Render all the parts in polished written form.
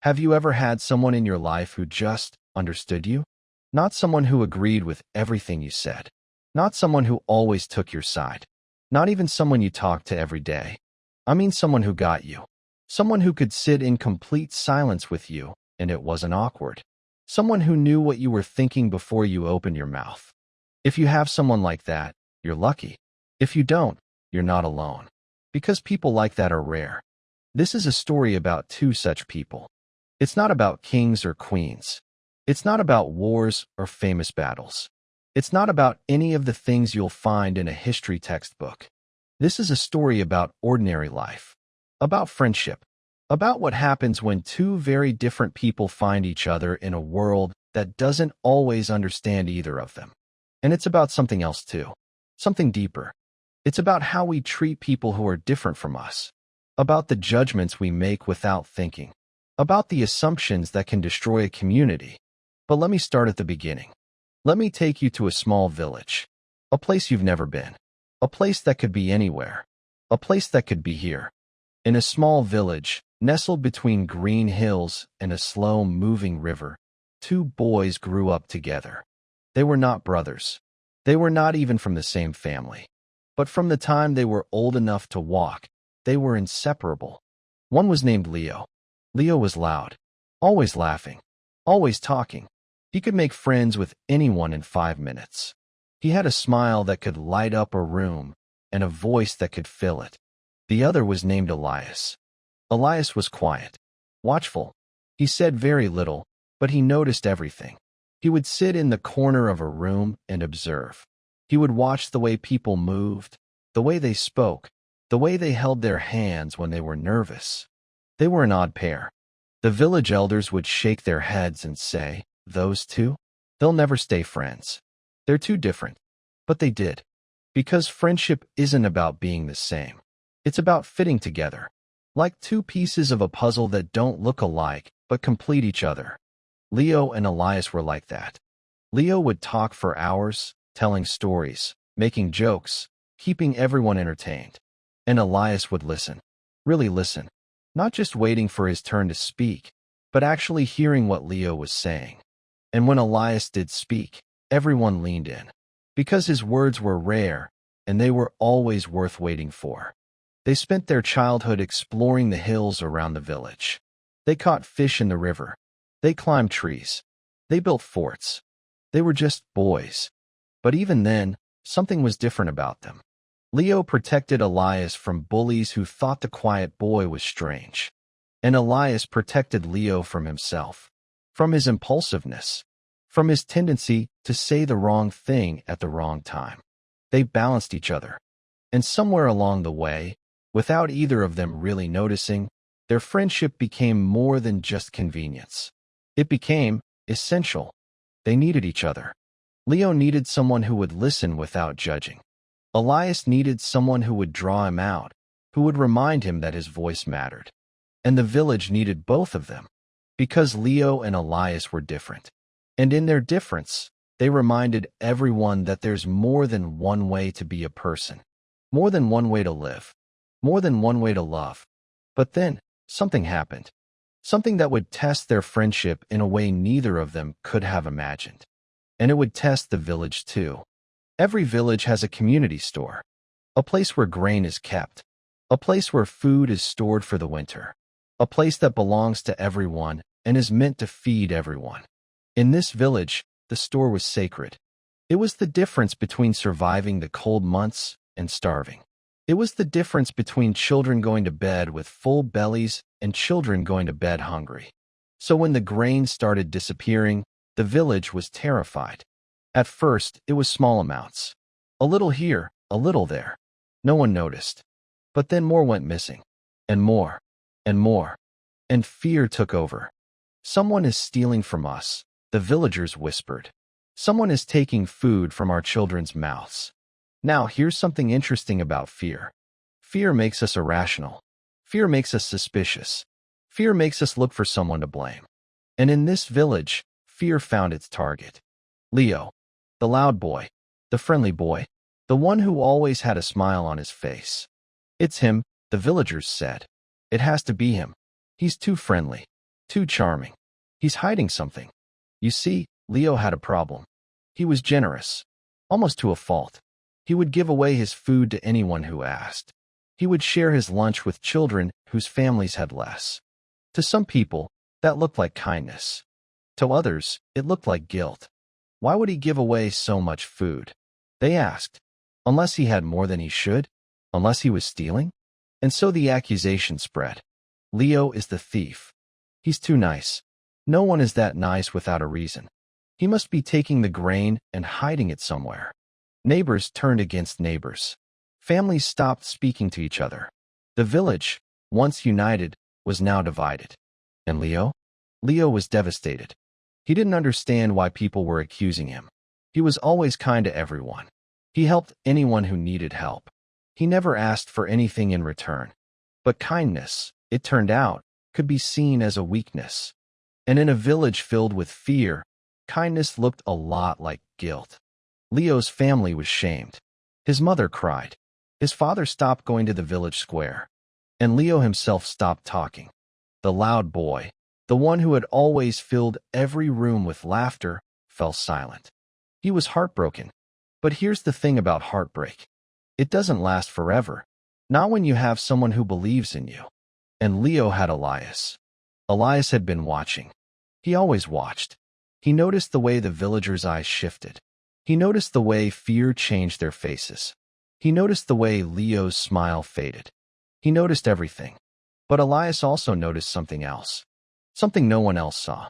Have you ever had someone in your life who just understood you? Not someone who agreed with everything you said. Not someone who always took your side. Not even someone you talked to every day. I mean someone who got you. Someone who could sit in complete silence with you, and it wasn't awkward. Someone who knew what you were thinking before you opened your mouth. If you have someone like that, you're lucky. If you don't, you're not alone. Because people like that are rare. This is a story about two such people. It's not about kings or queens. It's not about wars or famous battles. It's not about any of the things you'll find in a history textbook. This is a story about ordinary life, about friendship, about what happens when two very different people find each other in a world that doesn't always understand either of them. And it's about something else too, something deeper. It's about how we treat people who are different from us, about the judgments we make without thinking, about the assumptions that can destroy a community. But let me start at the beginning. Let me take you to a small village, a place you've never been, a place that could be anywhere, a place that could be here. In a small village, nestled between green hills and a slow-moving river, two boys grew up together. They were not brothers. They were not even from the same family. But from the time they were old enough to walk, they were inseparable. One was named Leo. Leo was loud, always laughing, always talking. He could make friends with anyone in 5 minutes. He had a smile that could light up a room and a voice that could fill it. The other was named Elias. Elias was quiet, watchful. He said very little, but he noticed everything. He would sit in the corner of a room and observe. He would watch the way people moved, the way they spoke, the way they held their hands when they were nervous. They were an odd pair. The village elders would shake their heads and say, "Those two? They'll never stay friends. They're too different." But they did. Because friendship isn't about being the same. It's about fitting together. Like two pieces of a puzzle that don't look alike, but complete each other. Leo and Elias were like that. Leo would talk for hours, telling stories, making jokes, keeping everyone entertained. And Elias would listen. Really listen. Not just waiting for his turn to speak, but actually hearing what Leo was saying. And when Elias did speak, everyone leaned in. Because his words were rare, and they were always worth waiting for. They spent their childhood exploring the hills around the village. They caught fish in the river. They climbed trees. They built forts. They were just boys. But even then, something was different about them. Leo protected Elias from bullies who thought the quiet boy was strange. And Elias protected Leo from himself, from his impulsiveness, from his tendency to say the wrong thing at the wrong time. They balanced each other. And somewhere along the way, without either of them really noticing, their friendship became more than just convenience. It became essential. They needed each other. Leo needed someone who would listen without judging. Elias needed someone who would draw him out, who would remind him that his voice mattered. And the village needed both of them, because Leo and Elias were different. And in their difference, they reminded everyone that there's more than one way to be a person, more than one way to live, more than one way to love. But then, something happened. Something that would test their friendship in a way neither of them could have imagined. And it would test the village too. Every village has a community store, a place where grain is kept, a place where food is stored for the winter, a place that belongs to everyone and is meant to feed everyone. In this village, the store was sacred. It was the difference between surviving the cold months and starving. It was the difference between children going to bed with full bellies and children going to bed hungry. So when the grain started disappearing, the village was terrified. At first, it was small amounts. A little here, a little there. No one noticed. But then more went missing. And more. And more. And fear took over. "Someone is stealing from us," the villagers whispered. "Someone is taking food from our children's mouths." Now, here's something interesting about fear. Fear makes us irrational. Fear makes us suspicious. Fear makes us look for someone to blame. And in this village, fear found its target. Leo. The loud boy, the friendly boy, the one who always had a smile on his face. "It's him," the villagers said. "It has to be him. He's too friendly. Too charming. He's hiding something. You see, Leo had a problem. He was generous, almost to a fault. He would give away his food to anyone who asked. He would share his lunch with children whose families had less. To some people, that looked like kindness. To others, it looked like guilt. Why would he give away so much food? They asked. Unless he had more than he should? Unless he was stealing? And so the accusation spread. Leo is the thief. He's too nice. No one is that nice without a reason. He must be taking the grain and hiding it somewhere. Neighbors turned against neighbors. Families stopped speaking to each other. The village, once united, was now divided. And Leo? Leo was devastated. He didn't understand why people were accusing him. He was always kind to everyone. He helped anyone who needed help. He never asked for anything in return. But kindness, it turned out, could be seen as a weakness. And in a village filled with fear, kindness looked a lot like guilt. Leo's family was shamed. His mother cried. His father stopped going to the village square. And Leo himself stopped talking. The loud boy, the one who had always filled every room with laughter, fell silent. He was heartbroken. But here's the thing about heartbreak. It doesn't last forever. Not when you have someone who believes in you. And Leo had Elias. Elias had been watching. He always watched. He noticed the way the villagers' eyes shifted. He noticed the way fear changed their faces. He noticed the way Leo's smile faded. He noticed everything. But Elias also noticed something else. Something no one else saw.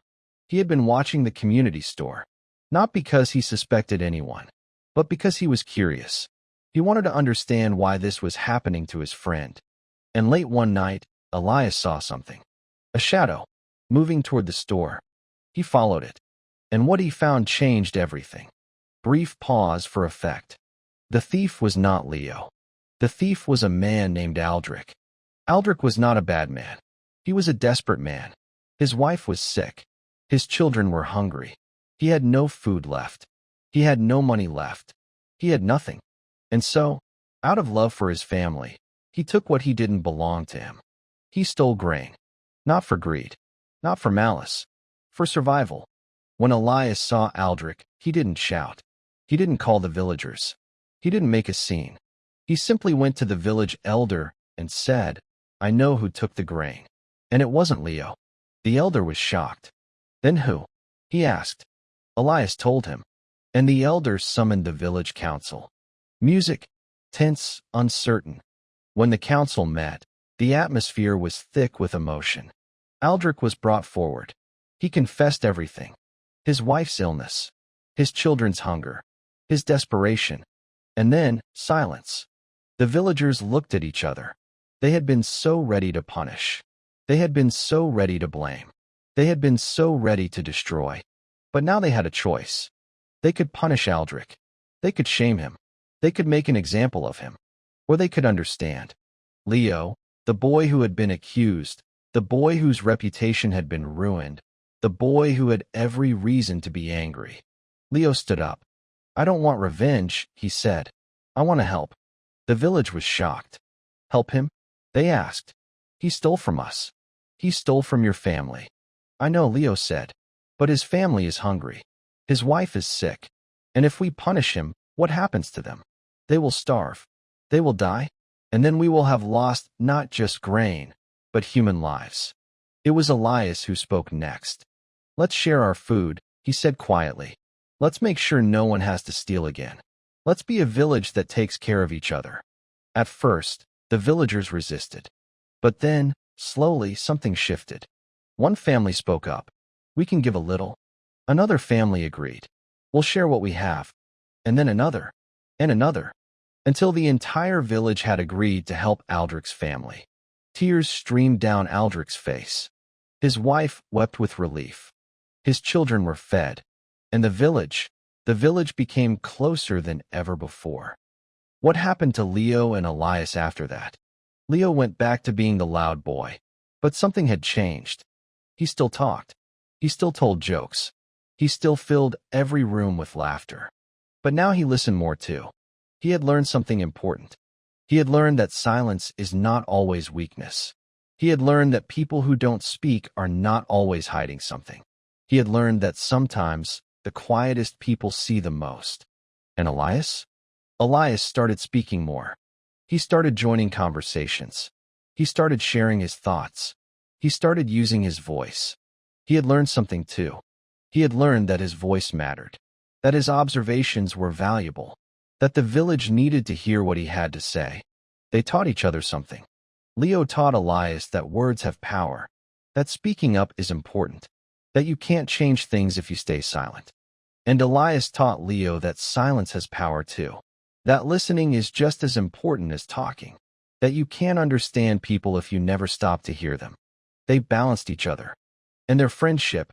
He had been watching the community store. Not because he suspected anyone, but because he was curious. He wanted to understand why this was happening to his friend. And late one night, Elias saw something. A shadow, moving toward the store. He followed it. And what he found changed everything. Brief pause for effect. The thief was not Leo. The thief was a man named Aldrich. Aldrich was not a bad man. He was a desperate man. His wife was sick. His children were hungry. He had no food left. He had no money left. He had nothing. And so, out of love for his family, he took what he didn't belong to him. He stole grain. Not for greed. Not for malice. For survival. When Elias saw Aldrich, he didn't shout. He didn't call the villagers. He didn't make a scene. He simply went to the village elder and said, "I know who took the grain." And it wasn't Leo. The elder was shocked. Then who? He asked. Elias told him. And the elder summoned the village council. Music, tense, uncertain. When the council met, the atmosphere was thick with emotion. Aldrich was brought forward. He confessed everything. His wife's illness, his children's hunger, his desperation, and then silence. The villagers looked at each other. They had been so ready to punish. They had been so ready to blame. They had been so ready to destroy. But now they had a choice. They could punish Aldrich. They could shame him. They could make an example of him. Or they could understand. Leo, the boy who had been accused, the boy whose reputation had been ruined, the boy who had every reason to be angry. Leo stood up. "I don't want revenge," he said. "I want to help." The village was shocked. "Help him?" They asked. "He stole from us. He stole from your family." "I know," Leo said. "But his family is hungry. His wife is sick. And if we punish him, what happens to them? They will starve. They will die. And then we will have lost not just grain, but human lives." It was Elias who spoke next. "Let's share our food," he said quietly. "Let's make sure no one has to steal again. Let's be a village that takes care of each other." At first, the villagers resisted. But then, slowly, something shifted. One family spoke up. "We can give a little." Another family agreed. "We'll share what we have." And then another, and another, until the entire village had agreed to help Aldrich's family. Tears streamed down Aldrich's face. His wife wept with relief. His children were fed. And the village became closer than ever before. What happened to Leo and Elias after that? Leo went back to being the loud boy. But something had changed. He still talked. He still told jokes. He still filled every room with laughter. But now he listened more too. He had learned something important. He had learned that silence is not always weakness. He had learned that people who don't speak are not always hiding something. He had learned that sometimes the quietest people see the most. And Elias? Elias started speaking more. He started joining conversations. He started sharing his thoughts. He started using his voice. He had learned something too. He had learned that his voice mattered, that his observations were valuable, that the village needed to hear what he had to say. They taught each other something. Leo taught Elias that words have power, that speaking up is important, that you can't change things if you stay silent. And Elias taught Leo that silence has power too, that listening is just as important as talking, that you can't understand people if you never stop to hear them. They balanced each other. And their friendship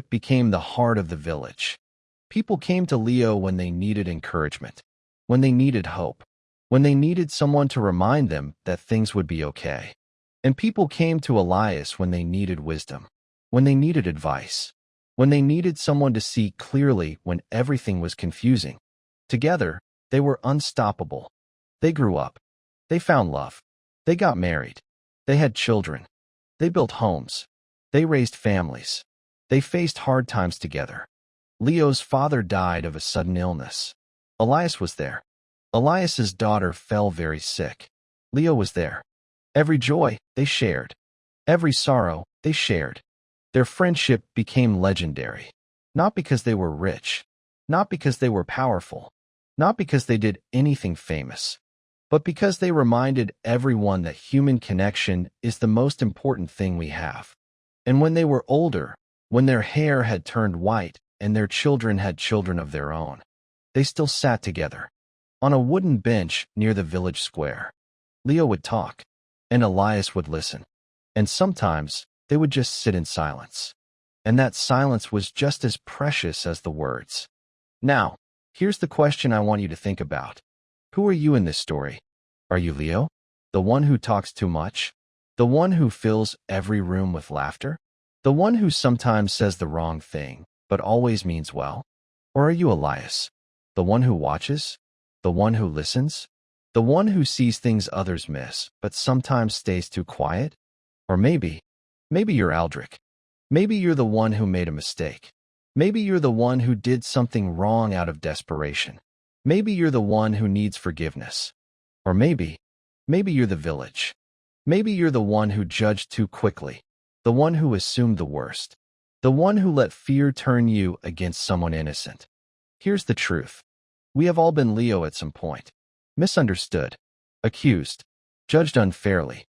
became the heart of the village. People came to Leo when they needed encouragement, when they needed hope, when they needed someone to remind them that things would be okay. And people came to Elias when they needed wisdom, when they needed advice, when they needed someone to see clearly when everything was confusing. Together, they were unstoppable. They grew up. They found love. They got married. They had children. They built homes. They raised families. They faced hard times together. Leo's father died of a sudden illness. Elias was there. Elias's daughter fell very sick. Leo was there. Every joy, they shared. Every sorrow, they shared. Their friendship became legendary. Not because they were rich. Not because they were powerful. Not because they did anything famous. But because they reminded everyone that human connection is the most important thing we have. And when they were older, when their hair had turned white and their children had children of their own, they still sat together on a wooden bench near the village square. Leo would talk, and Elias would listen. And sometimes they would just sit in silence. And that silence was just as precious as the words. Now, here's the question I want you to think about. Who are you in this story? Are you Leo, the one who talks too much? The one who fills every room with laughter? The one who sometimes says the wrong thing, but always means well? Or are you Elias, the one who watches? The one who listens? The one who sees things others miss, but sometimes stays too quiet? Or maybe you're Aldrich. Maybe you're the one who made a mistake. Maybe you're the one who did something wrong out of desperation. Maybe you're the one who needs forgiveness. Or maybe you're the village. Maybe you're the one who judged too quickly, the one who assumed the worst, the one who let fear turn you against someone innocent. Here's the truth. We have all been Leo at some point. Misunderstood, accused, judged unfairly.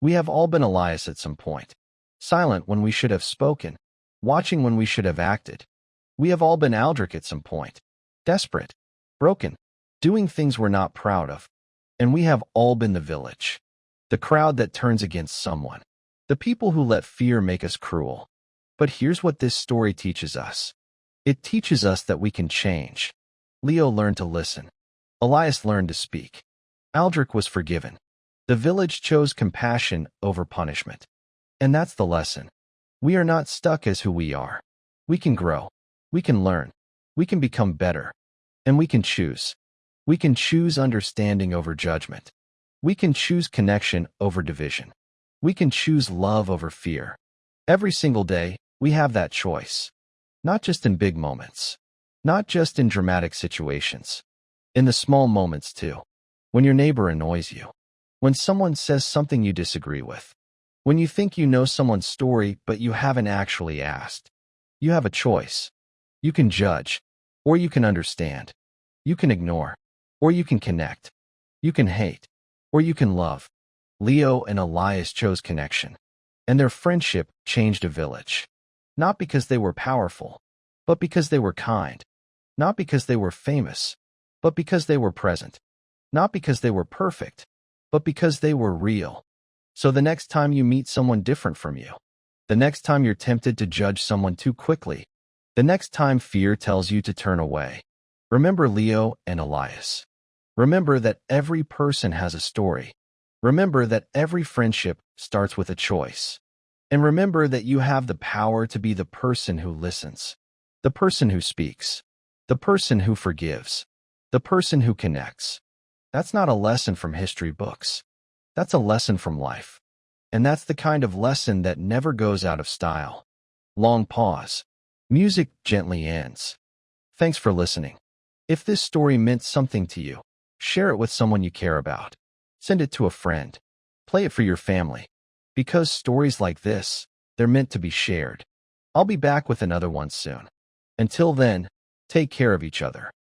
We have all been Elias at some point. Silent when we should have spoken, watching when we should have acted. We have all been Aldrich at some point. Desperate, broken, doing things we're not proud of. And we have all been the village. The crowd that turns against someone. The people who let fear make us cruel. But here's what this story teaches us. It teaches us that we can change. Leo learned to listen. Elias learned to speak. Aldrich was forgiven. The village chose compassion over punishment. And that's the lesson. We are not stuck as who we are. We can grow. We can learn. We can become better. And we can choose. We can choose understanding over judgment. We can choose connection over division. We can choose love over fear. Every single day, we have that choice. Not just in big moments. Not just in dramatic situations. In the small moments, too. When your neighbor annoys you. When someone says something you disagree with. When you think you know someone's story, but you haven't actually asked. You have a choice. You can judge, or you can understand. You can ignore, or you can connect. You can hate, or you can love. Leo and Elias chose connection, and their friendship changed a village. Not because they were powerful, but because they were kind. Not because they were famous, but because they were present. Not because they were perfect, but because they were real. So the next time you meet someone different from you, the next time you're tempted to judge someone too quickly, the next time fear tells you to turn away, remember Leo and Elias. Remember that every person has a story. Remember that every friendship starts with a choice. And remember that you have the power to be the person who listens, the person who speaks, the person who forgives, the person who connects. That's not a lesson from history books. That's a lesson from life. And that's the kind of lesson that never goes out of style. Long pause. Music gently ends. Thanks for listening. If this story meant something to you, share it with someone you care about. Send it to a friend. Play it for your family. Because stories like this, they're meant to be shared. I'll be back with another one soon. Until then, take care of each other.